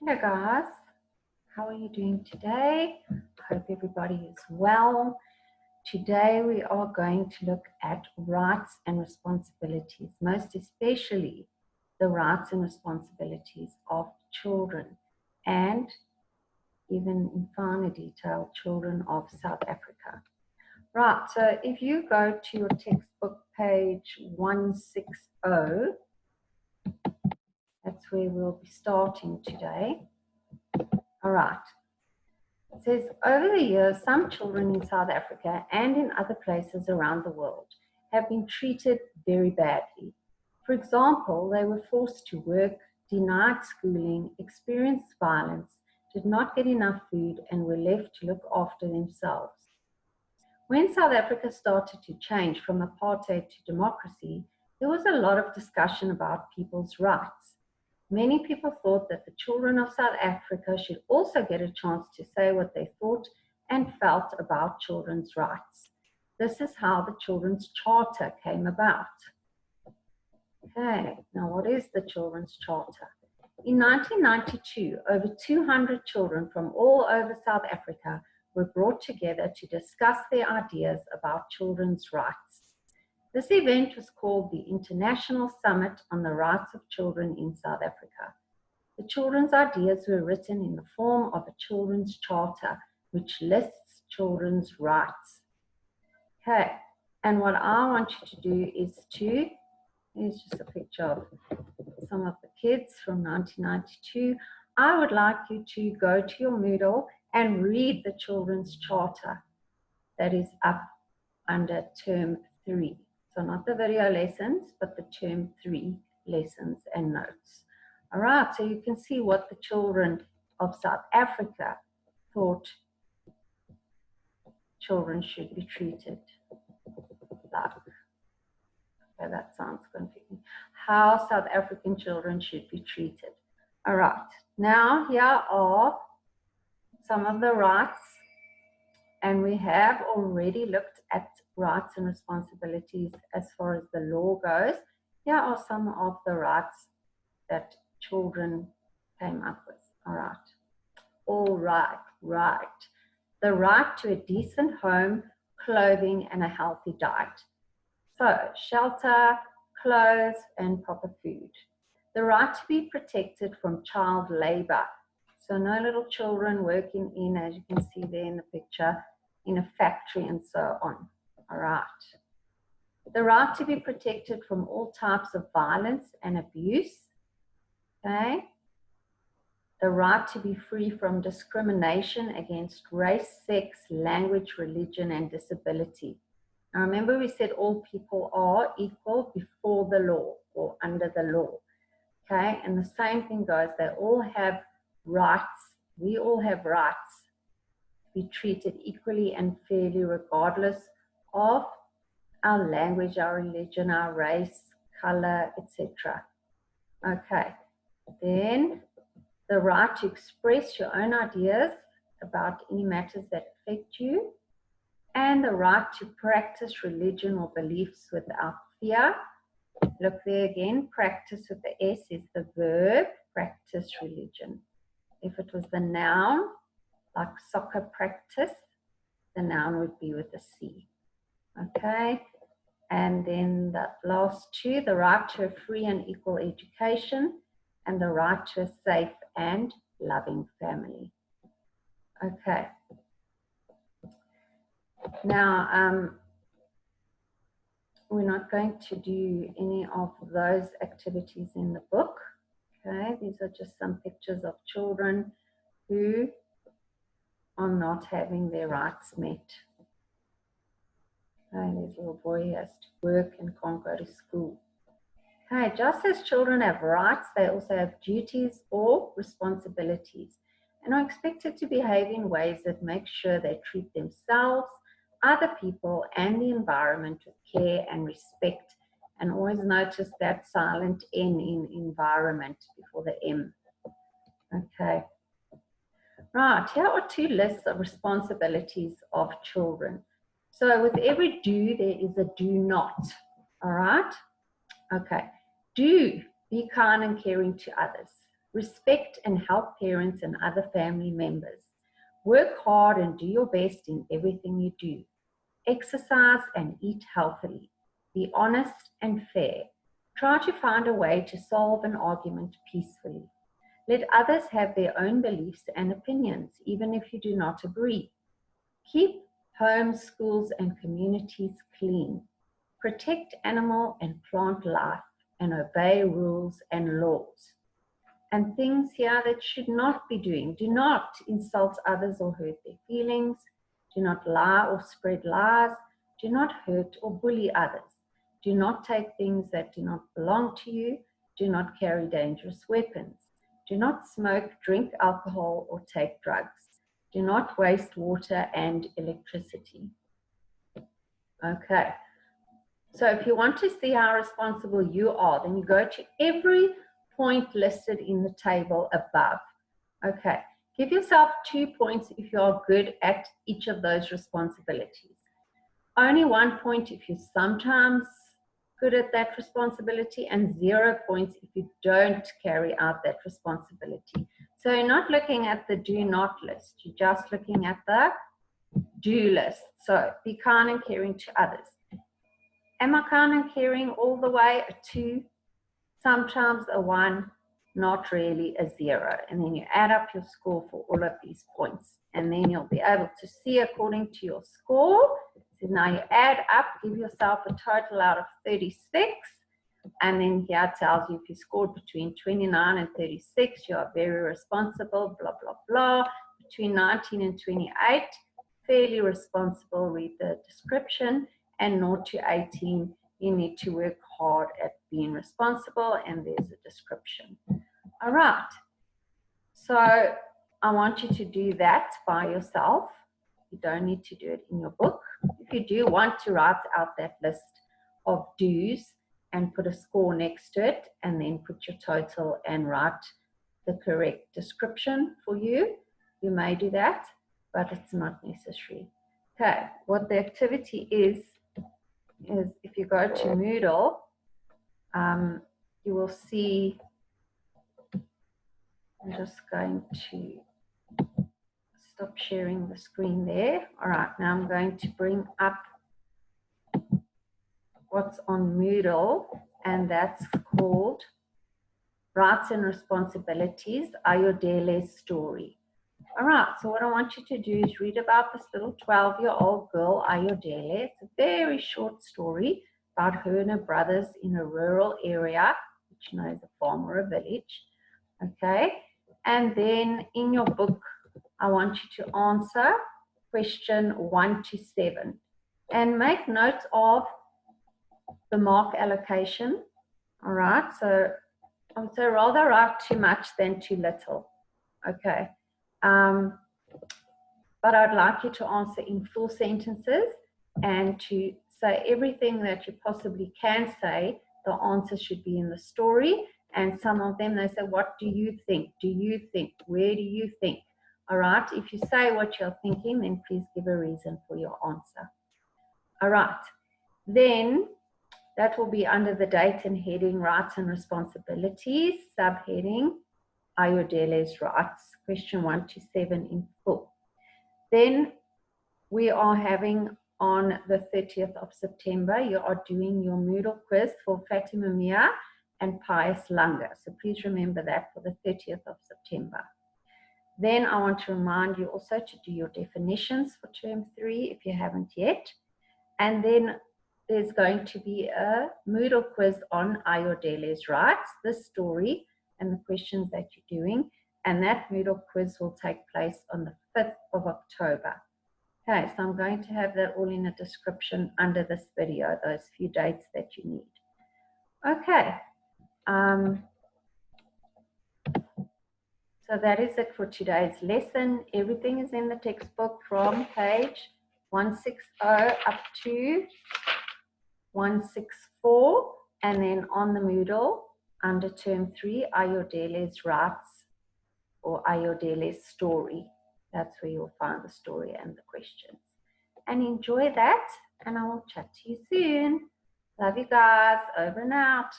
Hello guys, how are you doing today? I hope everybody is well. Today we are going to look at rights and responsibilities, most especially the rights and responsibilities of children and even in finer detail, children of South Africa. Right, so if you go to your textbook page 160, that's where we'll be starting today. All right. It says, over the years, some children in South Africa and in other places around the world have been treated very badly. For example, they were forced to work, denied schooling, experienced violence, did not get enough food, and were left to look after themselves. When South Africa started to change from apartheid to democracy, there was a lot of discussion about people's rights. Many people thought that the children of South Africa should also get a chance to say what they thought and felt about children's rights. This is how the Children's Charter came about. Okay, now what is the Children's Charter? In 1992, over 200 children from all over South Africa were brought together to discuss their ideas about children's rights. This event was called the International Summit on the Rights of Children in South Africa. The children's ideas were written in the form of a children's charter, which lists children's rights. Okay, and what I want you to do is here's just a picture of some of the kids from 1992. I would like you to go to your Moodle and read the children's charter that is up under term 3. So not the video lessons, but the term 3 lessons and notes. All right, so you can see what the children of South Africa thought children should be treated like. Okay, that sounds confusing. How South African children should be treated. All right, now here are some of the rights, and we have already looked at rights and responsibilities as far as the law goes. Here are some of the rights that children came up with. All right. The right to a decent home, clothing, and a healthy diet. So, shelter, clothes, and proper food. The right to be protected from child labor. So no little children working in, as you can see there in the picture, in a factory and so on. All right. The right to be protected from all types of violence and abuse. Okay. The right to be free from discrimination against race, sex, language, religion, and disability. Now remember we said all people are equal before the law or under the law. Okay, and the same thing goes, they all have rights. We all have rights to be treated equally and fairly regardless of our language, our religion, our race, color, etc. Okay, then the right to express your own ideas about any matters that affect you, and the right to practice religion or beliefs without fear. Look there again, practice with the S is the verb, practice religion. If it was the noun, like soccer practice, the noun would be with a C. Okay, and then the last two, the right to a free and equal education and the right to a safe and loving family. Okay. Now, we're not going to do any of those activities in the book. Okay, these are just some pictures of children who are not having their rights met. Okay, there's a little boy who has to work and can't go to school. Okay, just as children have rights, they also have duties or responsibilities and are expected to behave in ways that make sure they treat themselves, other people, and the environment with care and respect. And always notice that silent N in environment before the M. Okay. Right, here are two lists of responsibilities of children. So with every do, there is a do not. All right? Okay. Do be kind and caring to others. Respect and help parents and other family members. Work hard and do your best in everything you do. Exercise and eat healthily. Be honest and fair. Try to find a way to solve an argument peacefully. Let others have their own beliefs and opinions, even if you do not agree. Keep homes, schools, and communities clean. Protect animal and plant life and obey rules and laws. And things here that should not be doing. Do not insult others or hurt their feelings. Do not lie or spread lies. Do not hurt or bully others. Do not take things that do not belong to you. Do not carry dangerous weapons. Do not smoke, drink alcohol, or take drugs. Do not waste water and electricity. Okay. So if you want to see how responsible you are, then you go to every point listed in the table above. Okay, give yourself 2 points if you are good at each of those responsibilities. Only 1 point if you're sometimes good at that responsibility, and 0 points if you don't carry out that responsibility. So you're not looking at the do not list, you're just looking at the do list. So be kind and caring to others. Am I kind and caring all the way? A 2, sometimes a 1, not really a 0. And then you add up your score for all of these points. And then you'll be able to see according to your score. So now you add up, give yourself a total out of 36. And then here it tells you if you scored between 29 and 36, you are very responsible, blah, blah, blah. Between 19 and 28, fairly responsible, read the description. And 0 to 18, you need to work hard at being responsible, and there's a description. All right, so I want you to do that by yourself. You don't need to do it in your book. If you do want to write out that list of do's and put a score next to it, and then put your total and write the correct description for you, you may do that, but it's not necessary. Okay, what the activity is if you go to Moodle, you will see, I'm just going to stop sharing the screen there. All right, now I'm going to bring up what's on Moodle, and that's called Rights and Responsibilities Ayodele Story. All right, so what I want you to do is read about this little 12-year-old girl, Ayodele. It's a very short story about her and her brothers in a rural area, which you know is a farm or a village. Okay, and then in your book, I want you to answer question 1 to 7 and make note of the mark allocation. All right, so I would say rather write too much than too little. Okay. But I'd like you to answer in full sentences and to say everything that you possibly can say. The answer should be in the story. And some of them, they say, what do you think? Do you think? Where do you think? All right. If you say what you're thinking, then please give a reason for your answer. All right. Then that will be under the date and heading Rights and Responsibilities, subheading Ayodele's Rights, question 1 to 7 in full. Then we are having on the 30th of September, you are doing your Moodle quiz for Fatima Mia and Pius Langer. So please remember that for the 30th of September. Then I want to remind you also to do your definitions for term 3 if you haven't yet. And then there's going to be a Moodle quiz on Ayodele's Rights, this story, and the questions that you're doing. And that Moodle quiz will take place on the 5th of October. Okay, so I'm going to have that all in a description under this video, those few dates that you need. Okay. So that is it for today's lesson. Everything is in the textbook from page 160 up to 164, and then on the Moodle under term 3, Ayodele's Rights or Ayodele's Story. That's where you'll find the story and the questions. And enjoy that, and I will chat to you soon. Love you guys. Over and out.